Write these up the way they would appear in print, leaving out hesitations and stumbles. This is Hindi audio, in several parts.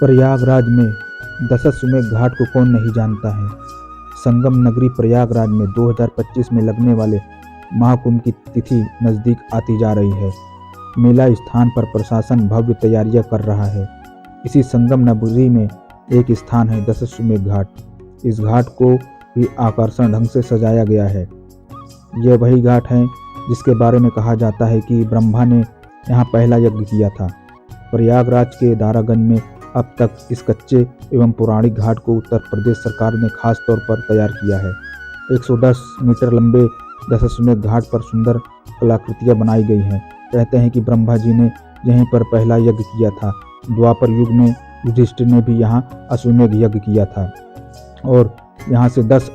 प्रयागराज में दशाश्वमेध घाट को कौन नहीं जानता है। संगम नगरी प्रयागराज में 2025 में लगने वाले महाकुंभ की तिथि नज़दीक आती जा रही है। मेला स्थान पर प्रशासन भव्य तैयारियां कर रहा है। इसी संगम नगरी में एक स्थान है दशाश्वमेध घाट। इस घाट को भी आकर्षण ढंग से सजाया गया है। यह वही घाट है जिसके बारे में कहा जाता है कि ब्रह्मा ने यहाँ पहला यज्ञ किया था। प्रयागराज के दारागंज में अब तक इस कच्चे एवं पौराणिक घाट को उत्तर प्रदेश सरकार ने खास तौर पर तैयार किया है। 110 मीटर लंबे दशाश्वमेध घाट पर सुंदर कलाकृतियां बनाई गई हैं। कहते हैं कि ब्रह्मा जी ने यहीं पर पहला यज्ञ किया था। द्वापर युग में युधिष्ठिर ने भी यहाँ अश्वमेध यज्ञ किया था और यहाँ से 10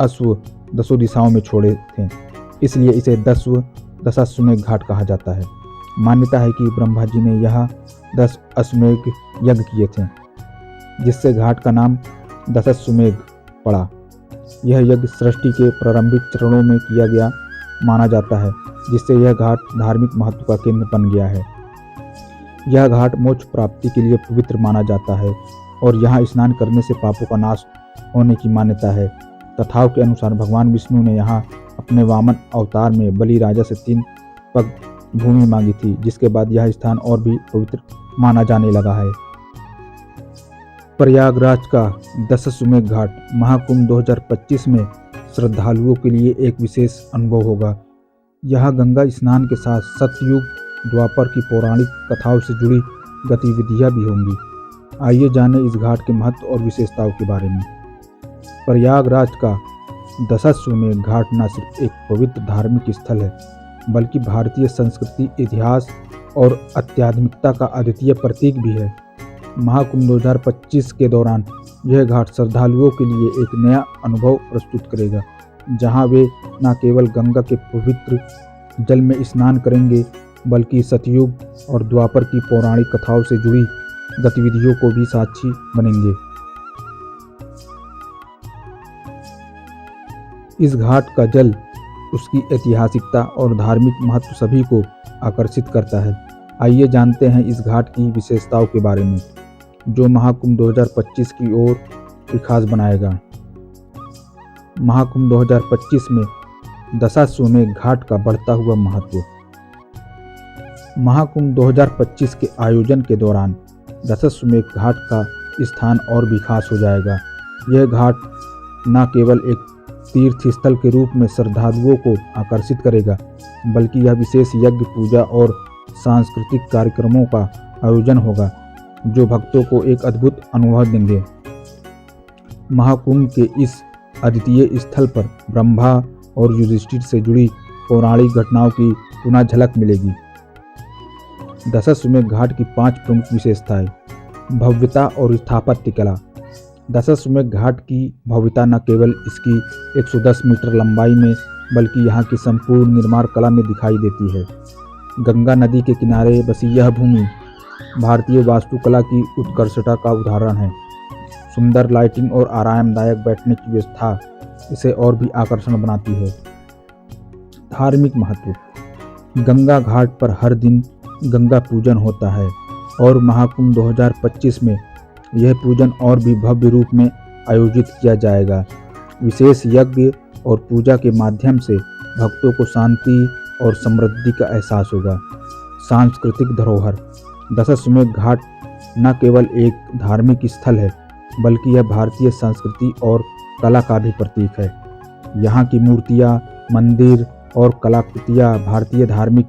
अश्व 10 दिशाओं में छोड़े थे, इसलिए इसे दशाश्वमेध घाट कहा जाता है। मान्यता है कि ब्रह्मा जी ने यहाँ 10 अश्वमेध यज्ञ किए थे, जिससे घाट का नाम दशाश्वमेध पड़ा। यह यज्ञ सृष्टि के प्रारंभिक चरणों में किया गया माना जाता है, जिससे यह घाट धार्मिक महत्व का केंद्र बन गया है। यह घाट मोक्ष प्राप्ति के लिए पवित्र माना जाता है और यहाँ स्नान करने से पापों का नाश होने की मान्यता है। कथाओं के अनुसार भगवान विष्णु ने यहाँ अपने वामन अवतार में बलि राजा से 3 पग भूमि मांगी थी, जिसके बाद यह स्थान और भी पवित्र माना जाने लगा है। प्रयागराज का दशाश्वमेध घाट महाकुंभ 2025 में श्रद्धालुओं के लिए एक विशेष अनुभव होगा। यहाँ गंगा स्नान के साथ सतयुग द्वापर की पौराणिक कथाओं से जुड़ी गतिविधियाँ भी होंगी। आइए जानें इस घाट के महत्व और विशेषताओं के बारे में। प्रयागराज का दशाश्वमेध घाट न सिर्फ एक पवित्र धार्मिक स्थल है, बल्कि भारतीय संस्कृति, इतिहास और आध्यात्मिकता का अद्वितीय प्रतीक भी है। महाकुंभ 2025 के दौरान यह घाट श्रद्धालुओं के लिए एक नया अनुभव प्रस्तुत करेगा, जहां वे न केवल गंगा के पवित्र जल में स्नान करेंगे, बल्कि सतयुग और द्वापर की पौराणिक कथाओं से जुड़ी गतिविधियों को भी साक्षी बनेंगे। इस घाट का जल, उसकी ऐतिहासिकता और धार्मिक महत्व सभी को आकर्षित करता है। आइए जानते हैं इस घाट की विशेषताओं के बारे में, जो महाकुंभ 2025 की ओर भी खास बनाएगा। महाकुंभ 2025 में दशाश्वमेध घाट का बढ़ता हुआ महत्व। महाकुंभ 2025 के आयोजन के दौरान दशाश्वमेध घाट का स्थान और भी खास हो जाएगा। यह घाट न केवल एक तीर्थ स्थल के रूप में श्रद्धालुओं को आकर्षित करेगा, बल्कि यह विशेष यज्ञ, पूजा और सांस्कृतिक कार्यक्रमों का आयोजन होगा, जो भक्तों को एक अद्भुत अनुभव देंगे। महाकुंभ के इस अद्वितीय स्थल पर ब्रह्मा और युधिष्ठिर से जुड़ी पौराणिक घटनाओं की पुनः झलक मिलेगी। दशाश्वमेध घाट की 5 प्रमुख विशेषताएं। भव्यता और स्थापत्य कला। दशाश्वमेध घाट की भव्यता न केवल इसकी 110 मीटर लंबाई में, बल्कि यहाँ की संपूर्ण निर्माण कला में दिखाई देती है। गंगा नदी के किनारे बसी यह भूमि भारतीय वास्तुकला की उत्कृष्टता का उदाहरण है। सुंदर लाइटिंग और आरामदायक बैठने की व्यवस्था इसे और भी आकर्षण बनाती है। धार्मिक महत्व। गंगा घाट पर हर दिन गंगा पूजन होता है और महाकुंभ 2025 में यह पूजन और भी भव्य रूप में आयोजित किया जाएगा। विशेष यज्ञ और पूजा के माध्यम से भक्तों को शांति और समृद्धि का एहसास होगा। सांस्कृतिक धरोहर। दशाश्वमेध घाट न केवल एक धार्मिक स्थल है, बल्कि यह भारतीय संस्कृति और कला का भी प्रतीक है। यहाँ की मूर्तियाँ, मंदिर और कलाकृतियाँ भारतीय धार्मिक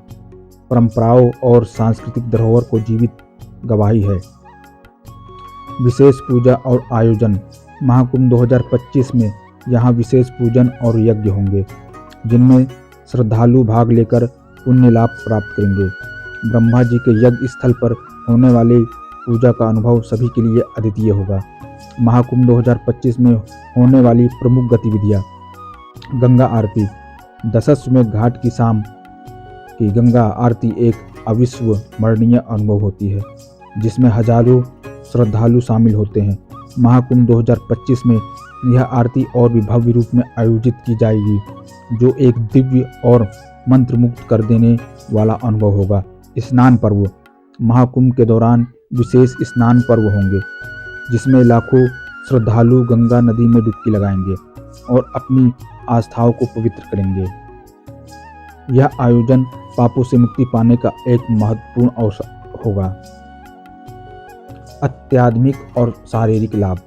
परंपराओं और सांस्कृतिक धरोहर को जीवित गवाही है। विशेष पूजा और आयोजन। महाकुंभ 2025 में यहाँ विशेष पूजन और यज्ञ होंगे, जिनमें श्रद्धालु भाग लेकर पुण्य लाभ प्राप्त करेंगे। ब्रह्मा जी के यज्ञ स्थल पर होने वाली पूजा का अनुभव सभी के लिए अद्वितीय होगा। महाकुंभ 2025 में होने वाली प्रमुख गतिविधियाँ। गंगा आरती। दशाश्वमेध घाट की शाम की गंगा आरती एक अविस्मरणीय अनुभव होती है, जिसमें हजारों श्रद्धालु शामिल होते हैं। महाकुंभ 2025 में यह आरती और भी भव्य रूप में आयोजित की जाएगी, जो एक दिव्य और मंत्रमुग्ध कर देने वाला अनुभव होगा। स्नान पर्व। महाकुंभ के दौरान विशेष स्नान पर्व होंगे, जिसमें लाखों श्रद्धालु गंगा नदी में डुबकी लगाएंगे और अपनी आस्थाओं को पवित्र करेंगे। यह आयोजन पापों से मुक्ति पाने का एक महत्वपूर्ण अवसर होगा। आध्यात्मिक और शारीरिक लाभ।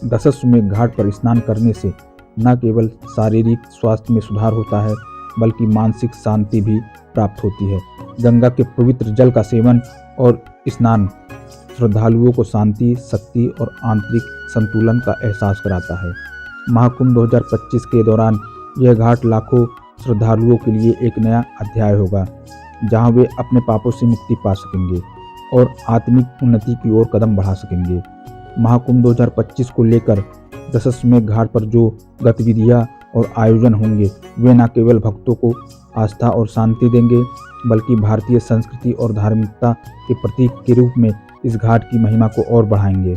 दशाश्वमेध घाट पर स्नान करने से न केवल शारीरिक स्वास्थ्य में सुधार होता है बल्कि मानसिक शांति भी प्राप्त होती है। गंगा के पवित्र जल का सेवन और स्नान श्रद्धालुओं को शांति, शक्ति और आंतरिक संतुलन का एहसास कराता है। महाकुंभ 2025 के दौरान यह घाट लाखों श्रद्धालुओं के लिए एक नया अध्याय होगा, जहां वे अपने पापों से मुक्ति पा सकेंगे और आत्मिक उन्नति की ओर कदम बढ़ा सकेंगे। महाकुंभ 2025 को लेकर दशाश्वमेध घाट पर जो गतिविधियां और आयोजन होंगे वे न केवल भक्तों को आस्था और शांति देंगे बल्कि भारतीय संस्कृति और धार्मिकता के प्रतीक के रूप में इस घाट की महिमा को और बढ़ाएंगे।